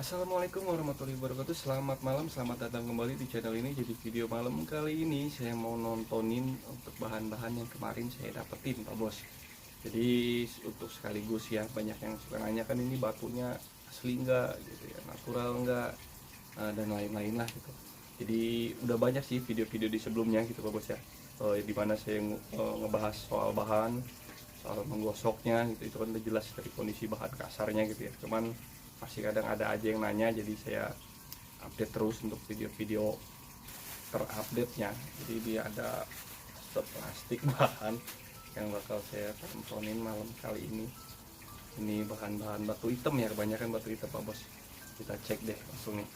Assalamualaikum warahmatullahi wabarakatuh. Selamat malam, selamat datang kembali di channel ini. Jadi video malam kali ini saya mau nontonin untuk bahan-bahan yang kemarin saya dapetin Pak Bos. Jadi untuk sekaligus ya, banyak yang suka nanya kan ini batunya asli enggak gitu ya, natural enggak, dan lain-lain lah gitu. Jadi udah banyak sih video-video di sebelumnya gitu Pak Bos ya, di mana saya ngebahas soal bahan, soal menggosoknya gitu. Itu kan udah jelas dari kondisi bahan kasarnya gitu ya. Cuman masih kadang ada aja yang nanya, jadi saya update terus untuk video-video terupdate nya. Jadi dia ada plastik bahan yang bakal saya tontonin malam kali ini bahan-bahan batu hitam ya, kebanyakan batu hitam Pak Bos. Kita cek deh langsung nih.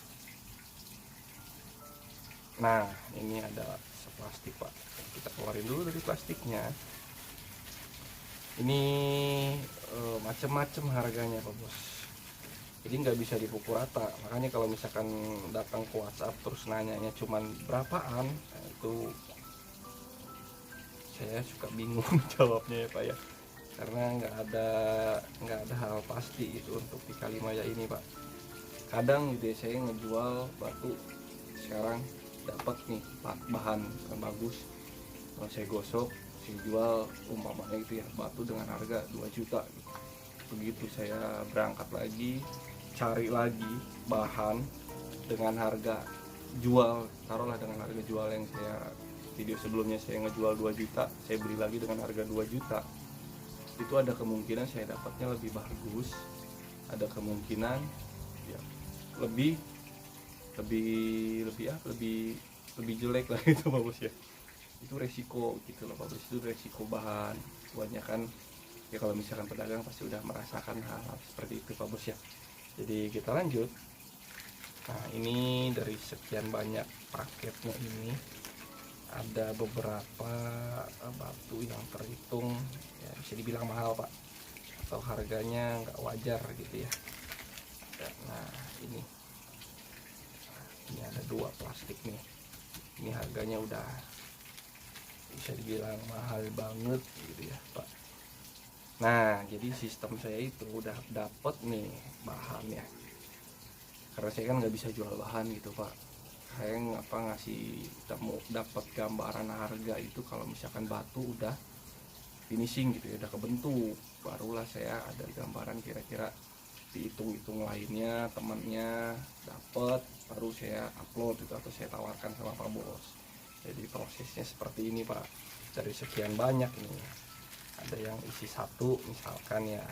Nah ini ada seplastik Pak, kita keluarin dulu dari plastiknya. Ini macem-macem harganya Pak Bos, jadi nggak bisa dipukul rata. Makanya kalau misalkan datang ke WhatsApp terus nanyanya cuman berapaan, nah itu saya suka bingung jawabnya ya Pak ya, karena nggak ada hal pasti itu untuk di Kalimaya ini Pak. Kadang gitu ya, saya ngejual batu sekarang dapat nih bahan yang bagus, kalau saya gosok saya jual umpamanya itu ya batu dengan harga 2 juta gitu. Begitu saya berangkat lagi cari lagi bahan dengan harga jual, taruhlah dengan harga jual yang saya video sebelumnya saya ngejual 2 juta, saya beli lagi dengan harga 2 juta, itu ada kemungkinan saya dapatnya lebih bagus, ada kemungkinan ya lebih lebih lebih jelek lah itu Pak Bos ya. Itu resiko gitu loh Pak Bos, itu resiko bahan. Kebanyakan ya kalau misalkan pedagang pasti udah merasakan hal-hal seperti itu Pak Bos ya. Jadi kita lanjut. Nah ini dari sekian banyak paketnya ini ada beberapa batu yang terhitung ya bisa dibilang mahal Pak, atau harganya nggak wajar gitu ya. Nah ini ada 2 plastik nih, ini harganya udah bisa dibilang mahal banget gitu ya Pak. Nah jadi sistem saya itu udah dapet nih bahannya, karena saya kan nggak bisa jual bahan gitu Pak. Saya ngasih dapat gambaran harga itu kalau misalkan batu udah finishing gitu ya, udah kebentuk, barulah saya ada gambaran kira-kira dihitung-hitung lainnya, temannya dapat, baru saya upload itu atau saya tawarkan sama Pak Bos. Jadi prosesnya seperti ini Pak. Dari sekian banyak ini ada yang isi satu misalkan ya,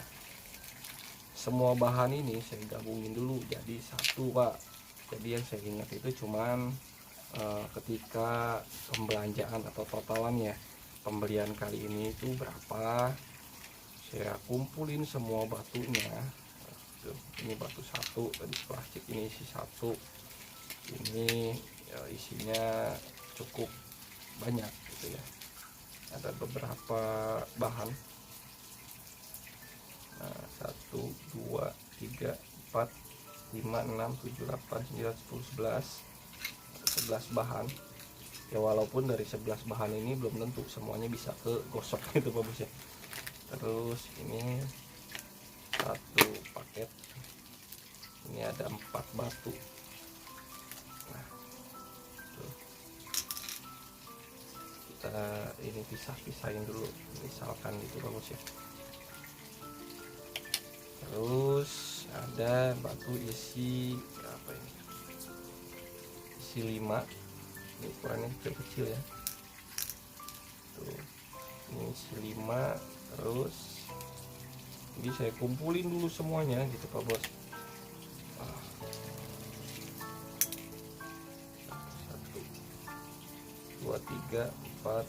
semua bahan ini saya gabungin dulu jadi satu Pak. Jadi yang saya ingat itu cuman ketika pembelanjaan atau totalannya pembelian kali ini itu berapa, saya kumpulin semua batunya. Ini batu satu, tadi plastik ini isi satu, ini ya, isinya cukup banyak gitu ya. Ada beberapa bahan. Nah, 1, 2, 3, 4, 5, 6, 7, 8, 9, 10, 11 bahan ya, walaupun dari 11 bahan ini belum tentu semuanya bisa ke gosok gitu Pak Bos ya. Terus ini satu paket, ini ada 4 batu. Nah tuh, kita ini pisah-pisahin dulu misalkan gitu Pak Bos ya. Terus ada batu isi berapa ini, isi 5, ini ukurannya kecil-kecil ya tuh, ini isi 5. Terus ini saya kumpulin dulu semuanya gitu Pak Bos. 1, 2, 3, 4,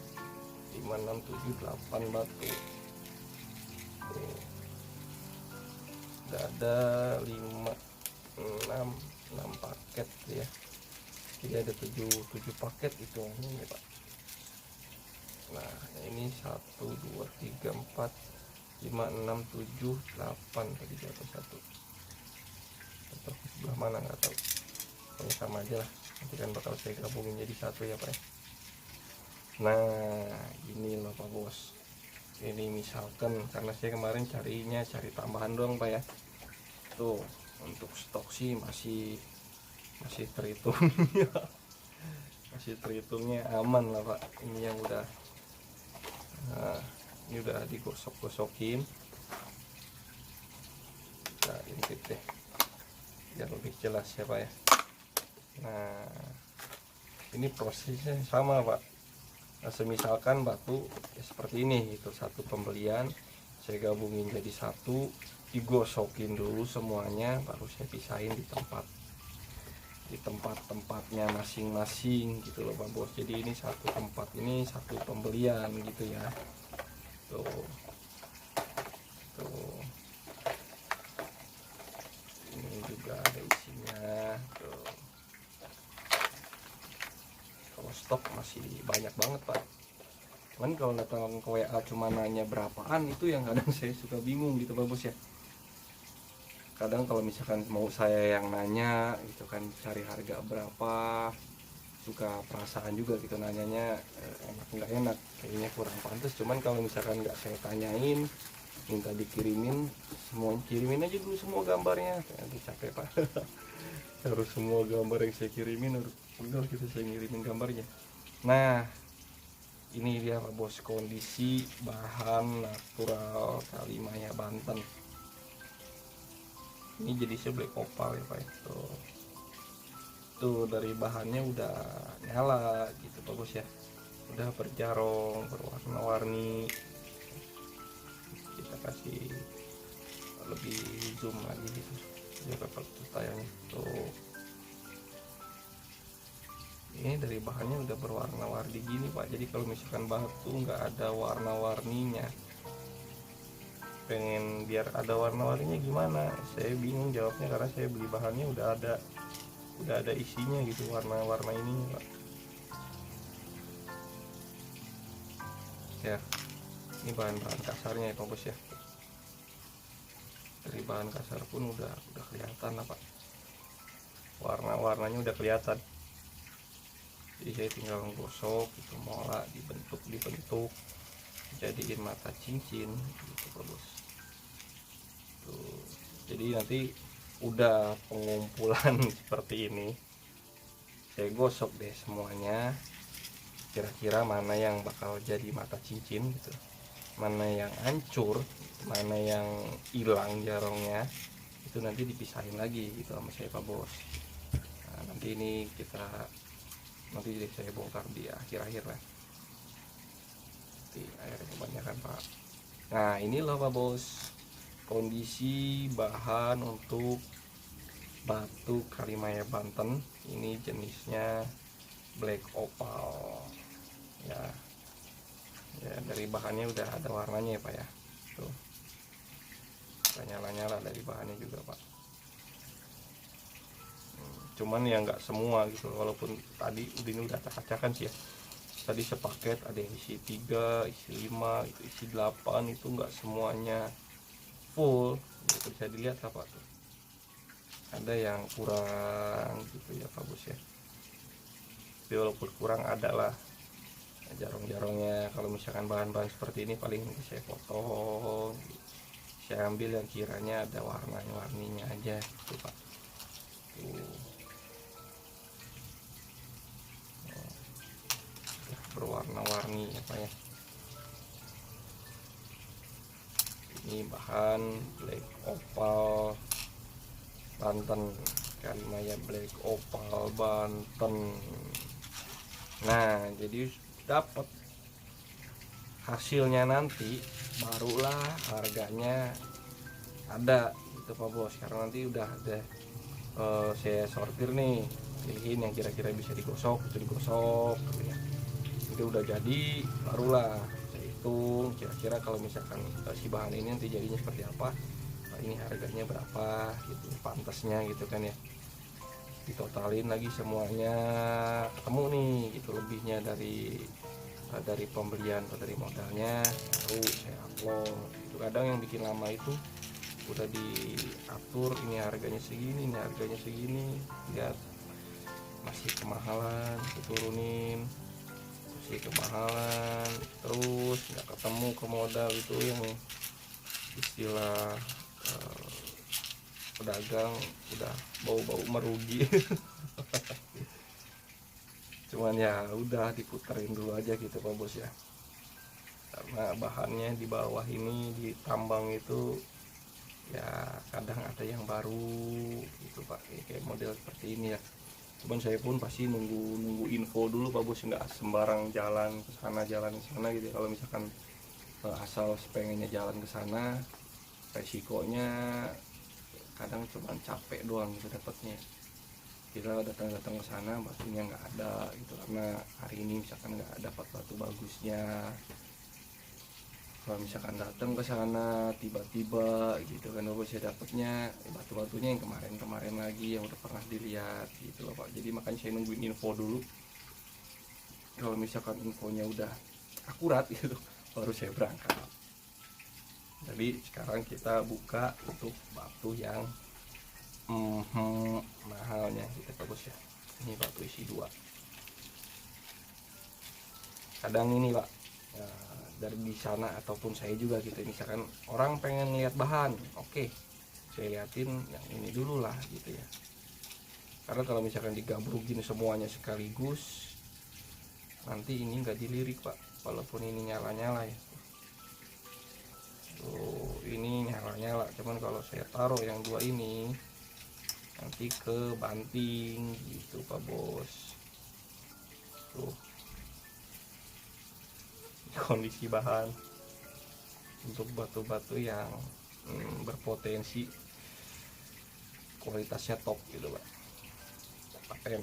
5, 6, 7, 8 batu tuh. Ada 5, 6 paket ya, jadi ada 7 paket itu ini Pak. Nah ini 1, 2, 3, 4, 5, 6, 7, 8 tadi jatuh satu, atau sebelah mana nggak tahu, pokoknya sama aja lah, nanti kan bakal saya gabungin jadi satu ya Pak ya. Nah ini loh Pak Bos, ini misalkan karena saya kemarin cari tambahan doang Pak ya, tuh Untuk stok sih masih terhitung masih terhitungnya aman lah Pak. Ini yang udah ini udah digosok-gosokin. Nah intip deh biar lebih jelas ya Pak ya. Nah ini prosesnya sama Pak. Nah, semisalkan batu ya seperti ini, itu satu pembelian saya gabungin jadi satu, digosokin dulu semuanya, baru saya pisahin di tempat-tempatnya masing-masing gitu loh Pak Bos. Jadi ini satu tempat, ini satu pembelian gitu ya. Tuh ini juga ada isinya tuh. Kalau stok masih banyak banget Pak, cuman kalau datang ke WA cuma nanya berapaan, itu yang kadang saya suka bingung gitu Pak Bos ya. Kadang kalau misalkan mau saya yang nanya gitu kan, cari harga berapa, suka perasaan juga gitu nanyanya, enak nggak enak, kayaknya kurang pantas. Cuman kalau misalkan nggak saya tanyain, minta dikirimin, semua kirimin aja dulu semua gambarnya, nanti capek Pak. Harus semua gambar yang saya kirimin harus benar gitu saya ngirimin gambarnya. Nah ini dia Pak Bos, kondisi bahan natural Kalimaya Banten. Ini jenisnya black opal ya Pak. Tuh dari bahannya udah nyala gitu Pak Bos ya, udah berjarong berwarna-warni. Kita kasih lebih zoom lagi gitu biar dapat tayangnya. Tuh ini dari bahannya udah berwarna-warni gini Pak. Jadi kalau misalkan batu nggak ada warna-warninya, pengen biar ada warna-warninya gimana, saya bingung jawabnya, karena saya beli bahannya udah ada isinya gitu, warna-warna ini Pak. Ya ini bahan-bahan kasarnya ya Pak Bos ya. Dari bahan kasar pun udah kelihatan lah Pak, warna-warnanya udah kelihatan. Jadi saya tinggal menggosok itu, mola dibentuk jadiin mata cincin gitu Pak Bos. Tuh jadi nanti udah pengumpulan seperti ini, saya gosok deh semuanya, kira-kira mana yang bakal jadi mata cincin gitu, mana yang hancur, mana yang hilang jarongnya, itu nanti dipisahin lagi gitu sama saya Pak Bos. Nah, nanti saya bongkar di akhir-akhir lah, di air kebanyakan Pak. Nah inilah Pak Bos kondisi bahan untuk batu Kalimaya Banten. Ini jenisnya black opal ya. Ya dari bahannya udah ada warnanya ya Pak ya. Tuh nyala-nyala dari bahannya juga Pak. Cuman ya nggak semua gitu, walaupun tadi ini udah acak-acakan sih ya. Tadi sepaket ada yang isi 3, isi 5, isi 8, itu nggak semuanya full gitu, bisa dilihat apa tuh, ada yang kurang gitu ya Pak Bos ya. Tapi walaupun kurang ada lah jarong-jarongnya. Kalau misalkan bahan-bahan seperti ini paling saya potong, saya ambil yang kiranya ada warna-warninya aja gitu Pak. Tuh berwarna-warni apa ya. Ini bahan black opal Banten, Kalimaya black opal Banten. Nah jadi dapat hasilnya nanti barulah harganya ada gitu Pak Bos. Karena nanti udah ada saya sortir nih, pilihin yang kira-kira bisa digosok, itu digosok gitu ya. Itu udah jadi barulah saya hitung kira-kira kalau misalkan si bahan ini nanti jadinya seperti apa, ini harganya berapa gitu, pantasnya gitu kan ya. Ditotalin lagi semuanya ketemu nih gitu lebihnya dari pembelian atau dari modalnya, baru saya upload gitu. Kadang yang bikin lama itu udah diatur, ini harganya segini, ini harganya segini, lihat masih kemahalan, turunin, masih kemahalan, terus nggak ketemu ke modal. Itu yang istilah pedagang udah bau-bau merugi. Cuman ya udah diputerin dulu aja gitu Pak Bos ya, karena bahannya di bawah ini di tambang itu ya kadang ada yang baru gitu Pak, kayak model seperti ini ya. Cuman saya pun pasti nunggu info dulu Pak Bos, nggak sembarang jalan ke sana jalan ke sana gitu. Kalau misalkan asal pengennya jalan ke sana, resikonya kadang cuma capek doang gitu dapatnya. Kita datang ke sana batunya nggak ada gitu, karena hari ini misalkan nggak dapat batu bagusnya. Kalau misalkan datang ke sana tiba-tiba gitu kan Bapak, saya dapatnya batu-batunya yang kemarin-kemarin lagi yang udah pernah dilihat gitu loh Pak. Jadi makanya saya nungguin info dulu. Kalau misalkan infonya udah akurat gitu baru saya berangkat. Jadi sekarang kita buka untuk batu yang mahalnya gitu Pak Bos ya. Ini batu isi 2. Kadang ini Pak, dari di sana ataupun saya juga gitu, misalkan orang pengen lihat bahan, oke, saya liatin yang ini dulu lah gitu ya. Karena kalau misalkan digabrugin semuanya sekaligus, nanti ini nggak dilirik Pak, walaupun ini nyala-nyala ya. Tuh, ini nyala-nyala, cuman kalau saya taruh yang 2 ini nanti ke banting gitu Pak Bos. Tuh, kondisi bahan untuk batu-batu yang berpotensi kualitasnya top gitu Pak, paten.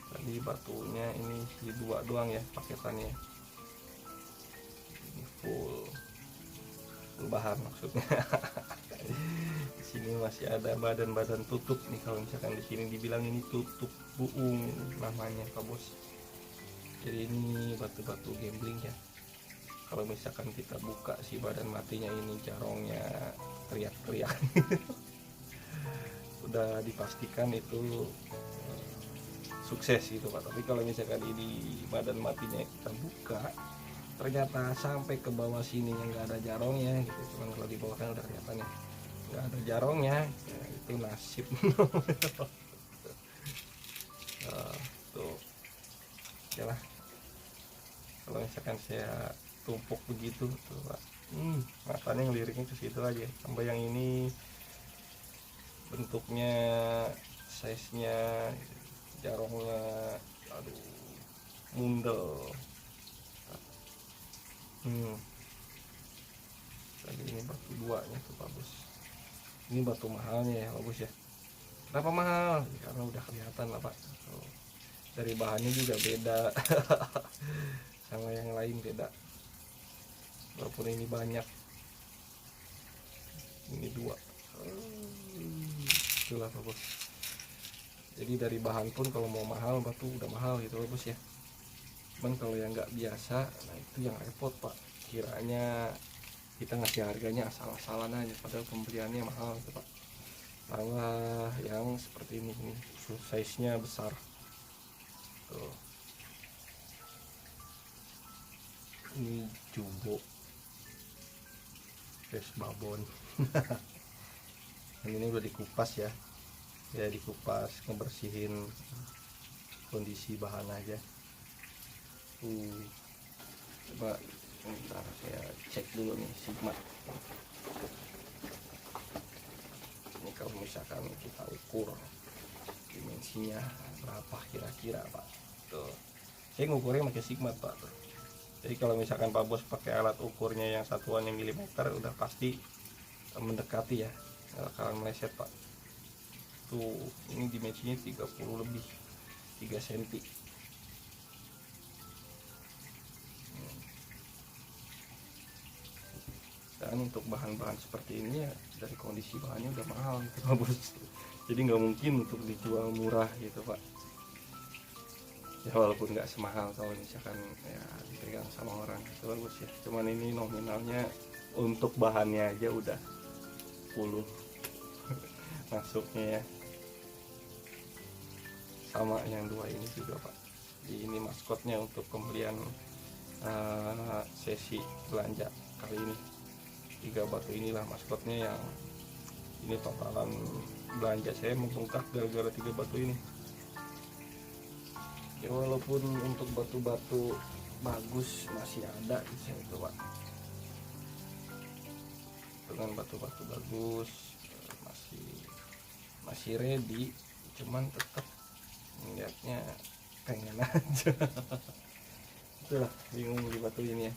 Tadi batunya ini si 2 doang ya paketannya, ini full bahan maksudnya. Di sini masih ada badan-badan tutup nih, kalau misalkan di sini dibilang ini tutup buung namanya Pak Bos. Jadi ini batu-batu gambling ya. Kalau misalkan kita buka si badan matinya ini, jarongnya teriak-teriak. Udah dipastikan itu sukses gitu Pak. Tapi kalau misalkan ini badan matinya kita buka, ternyata sampai ke bawah sini yang nggak ada jarongnya gitu. Cuman kalau di bawah kan udah kelihatan ya, nggak ada jarongnya ya, itu nasib. Tuh ya lah, kalau misalkan saya tumpuk begitu tuh Pak, matanya ngeliriknya ke situ aja. Sampai yang ini bentuknya, size nya, jarongnya, aduh, mundel. Tadi ini batu 2 nya tuh Pak Bos. Ini batu mahalnya ya Pak Bos ya. Kenapa mahal? Karena udah kelihatan lah Pak. Tuh, dari bahannya juga beda. Sama yang lain beda, walaupun ini banyak, ini 2. Itulah Pak Bos. Jadi dari bahan pun kalau mau mahal batu udah mahal gitu Pak Bos ya. Cuman kalau yang nggak biasa, nah itu yang repot Pak. Kiranya kita ngasih harganya asal-asalan aja, padahal pembeliannya mahal gitu Pak. Malah yang seperti ini nih, size nya besar tuh. Ini jumbo es babon. Ini udah dikupas ya, dikupas, ngebersihin kondisi bahan aja. Coba bentar saya cek dulu nih sigma. Ini kalau misalkan kita ukur dimensinya berapa kira-kira Pak. Tuh, saya ngukurnya pakai sigma Pak. Tuh. Jadi kalau misalkan Pak Bos pakai alat ukurnya yang satuannya milimeter, udah pasti mendekati ya, nggak bakalan meleset Pak. Tuh, ini dimensinya 30 lebih, 3 cm. Dan untuk bahan-bahan seperti ini ya, dari kondisi bahannya udah mahal gitu Pak Bos. Jadi nggak mungkin untuk dijual murah gitu Pak. Ya walaupun nggak semahal kalau misalkan ya dipegang sama orang itu bagus ya. Cuman ini nominalnya untuk bahannya aja udah 10 masuknya ya. Sama yang 2 ini juga Pak. Ini maskotnya untuk pembelian sesi belanja kali ini. 3 batu inilah maskotnya, yang ini totalan belanja saya membengkak gara-gara 3 batu ini. Ya walaupun untuk batu-batu bagus masih ada di sini tuh Pak, dengan batu-batu bagus masih ready, cuman tetap melihatnya pengen aja. Itulah bingung di batu ini ya.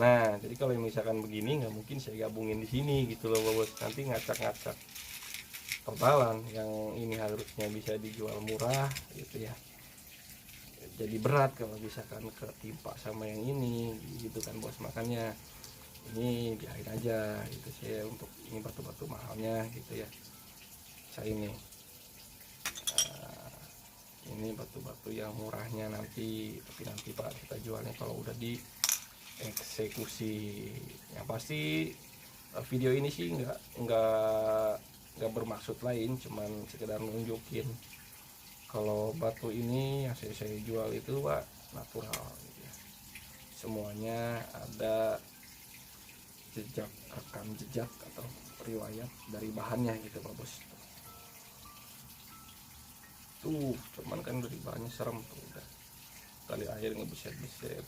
Nah jadi kalau misalkan begini nggak mungkin saya gabungin di sini gitu loh bos, nanti ngacak-ngacak totalan. Yang ini harusnya bisa dijual murah gitu ya, jadi berat kalau misalkan ketimpa sama yang ini gitu kan bos. Makanya ini biarin aja gitu saya, untuk ini batu-batu mahalnya gitu ya. Saya ini batu-batu yang murahnya nanti, tapi nanti Pak kita jualnya kalau udah di eksekusi. Yang pasti video ini sih nggak bermaksud lain, cuman sekedar nunjukin kalau batu ini yang saya jual itu Pak natural gitu ya. Semuanya ada rekam jejak atau riwayat dari bahannya gitu Pak bos. Tuh cuman kan dari bahannya serem tuh, udah kali air ngebeset-beset.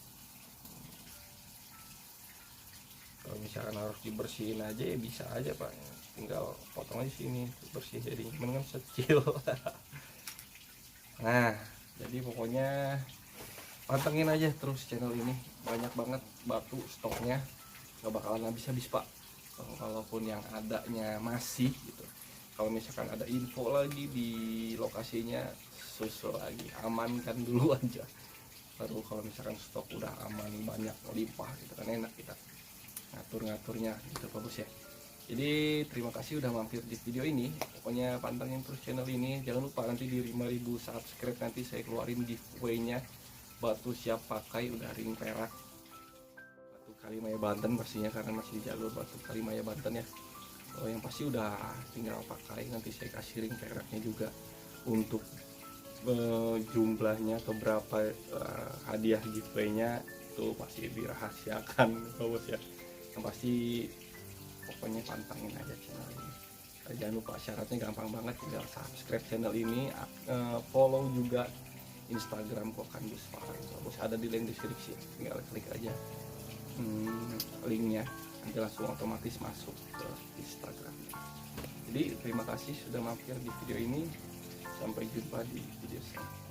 Kalau misalkan harus dibersihin aja ya bisa aja Pak, tinggal potong aja sini bersih, jadi cuman kan kecil. Nah jadi pokoknya pantengin aja terus channel ini, banyak banget batu stoknya, nggak bakalan habis-habis Pak. Walaupun yang adanya masih gitu, kalau misalkan ada info lagi di lokasinya susul lagi, amankan dulu aja, baru kalau misalkan stok udah aman banyak limpah gitu kan enak kita ngatur-ngaturnya gitu Pak bos ya. Jadi terima kasih udah mampir di video ini, pokoknya pantengin terus channel ini. Jangan lupa nanti di 5000 subscribe nanti saya keluarin giveaway-nya batu siap pakai, udah ring perak batu Kalimaya Banten pastinya, karena masih di jalur batu Kalimaya Banten ya. Oh yang pasti udah tinggal pakai, nanti saya kasih ring peraknya juga. Untuk jumlahnya atau berapa hadiah giveaway-nya itu masih dirahasiakan bos ya. Yang pasti pokoknya pantangin aja channel ini. Jangan lupa syaratnya gampang banget, tinggal subscribe channel ini, follow juga Instagram Kokandus Farhan bos, ada di link deskripsi, tinggal klik aja linknya, nanti langsung otomatis masuk ke Instagramnya. Jadi terima kasih sudah mampir di video ini, sampai jumpa di video selanjutnya.